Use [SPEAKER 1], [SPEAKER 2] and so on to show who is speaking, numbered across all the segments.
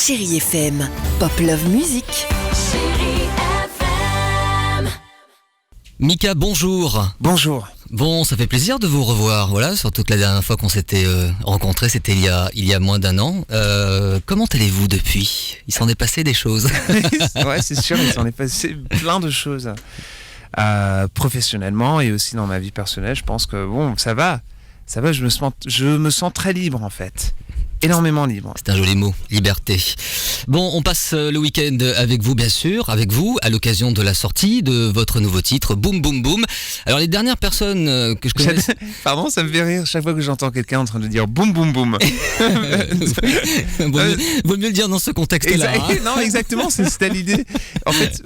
[SPEAKER 1] Chérie FM, Pop Love Music.
[SPEAKER 2] Mika, bonjour.
[SPEAKER 3] Bonjour.
[SPEAKER 2] Bon, ça fait plaisir de vous revoir. Voilà, surtout que la dernière fois qu'on s'était rencontrés, c'était il y a moins d'un an. Comment allez-vous depuis ? Il s'en est passé des choses.
[SPEAKER 3] Ouais, c'est sûr, il s'en est passé plein de choses. Professionnellement et aussi dans ma vie personnelle, je pense que bon, ça va, je me sens très libre en fait. Énormément libre.
[SPEAKER 2] C'est un joli mot, liberté. Bon, on passe le week-end avec vous, bien sûr, avec vous, à l'occasion de la sortie de votre nouveau titre, Boum Boum Boum. Alors, les dernières personnes que je connais...
[SPEAKER 3] Pardon, ça me fait rire chaque fois que j'entends quelqu'un en train de dire Boum Boum Boum.
[SPEAKER 2] Vaut mieux le dire dans ce contexte-là.
[SPEAKER 3] Non, exactement, c'était l'idée. En fait,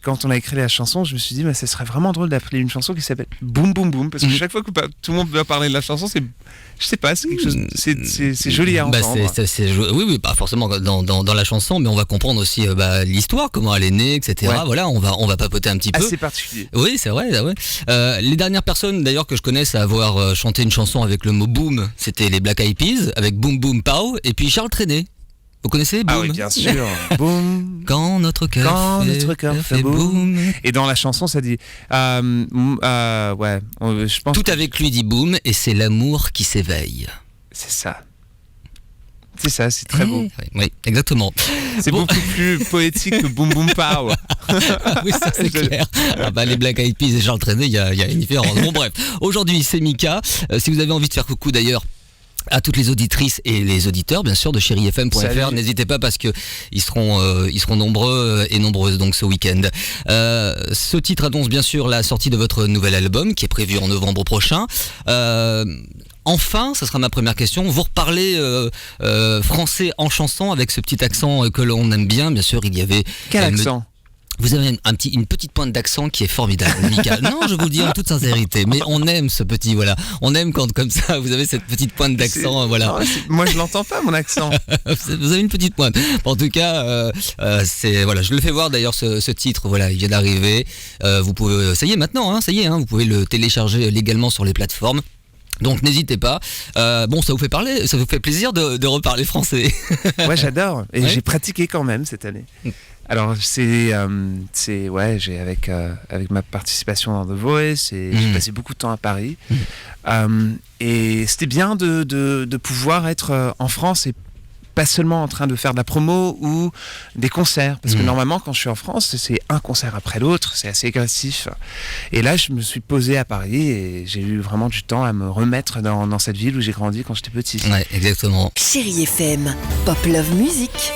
[SPEAKER 3] quand on a écrit la chanson, je me suis dit, ça serait vraiment drôle d'appeler une chanson qui s'appelle Boum Boum Boum, parce que chaque fois que tout le monde doit parler de la chanson, c'est quelque chose, c'est joli à entendre.
[SPEAKER 2] Oui, pas forcément dans la chanson, mais on va comprendre aussi l'histoire, comment elle est née, etc. Ouais. Voilà, on va papoter un petit peu.
[SPEAKER 3] Assez particulier.
[SPEAKER 2] Oui, c'est vrai. Ouais. Les dernières personnes d'ailleurs que je connaisse à avoir chanté une chanson avec le mot boom, c'était les Black Eyed Peas avec Boom Boom Pow, et puis Charles Trenet. Vous connaissez Boom ?
[SPEAKER 3] Ah oui, bien sûr. Boom.
[SPEAKER 2] Quand notre cœur fait boom.
[SPEAKER 3] Et dans la chanson, ça dit je pense.
[SPEAKER 2] Tout avec lui dit boom, et c'est l'amour qui s'éveille.
[SPEAKER 3] C'est ça. C'est ça, c'est très beau.
[SPEAKER 2] Oui, exactement.
[SPEAKER 3] C'est beaucoup plus poétique que Boom Boom Pow.
[SPEAKER 2] Oui, ça c'est clair. Les Black Eyed Peas et Charles Trenet, il y a une différence. Bon bref, aujourd'hui c'est Mika. Si vous avez envie de faire coucou d'ailleurs à toutes les auditrices et les auditeurs, bien sûr, de chérifm.fr. N'hésitez pas parce que ils seront nombreux et nombreuses donc ce week-end. Ce titre annonce bien sûr la sortie de votre nouvel album qui est prévu en novembre prochain. Enfin, ça sera ma première question, vous reparlez français en chanson avec ce petit accent que l'on aime bien. Bien sûr, il y avait...
[SPEAKER 3] Quel accent ?
[SPEAKER 2] Vous avez une petite pointe d'accent qui est formidable, Mika. Non, je vous le dis en toute sincérité, mais on aime ce petit, voilà. On aime quand comme ça, vous avez cette petite pointe d'accent, voilà.
[SPEAKER 3] Non, moi, je l'entends pas, mon accent.
[SPEAKER 2] Vous avez une petite pointe. En tout cas, je le fais voir d'ailleurs ce titre, voilà, il vient d'arriver. Vous pouvez, ça y est maintenant, vous pouvez le télécharger légalement sur les plateformes. Donc n'hésitez pas. Ça vous fait plaisir de reparler français.
[SPEAKER 3] Ouais, j'adore. Et j'ai pratiqué quand même cette année. Alors j'ai avec ma participation dans The Voice et j'ai passé beaucoup de temps à Paris. Et c'était bien de pouvoir être en France et pas seulement en train de faire de la promo ou des concerts, parce que normalement quand je suis en France c'est un concert après l'autre, c'est assez agressif, et là je me suis posé à Paris et j'ai eu vraiment du temps à me remettre dans cette ville où j'ai grandi quand j'étais petit.
[SPEAKER 2] Ouais, exactement.
[SPEAKER 1] Chérie FM, Pop Love Music.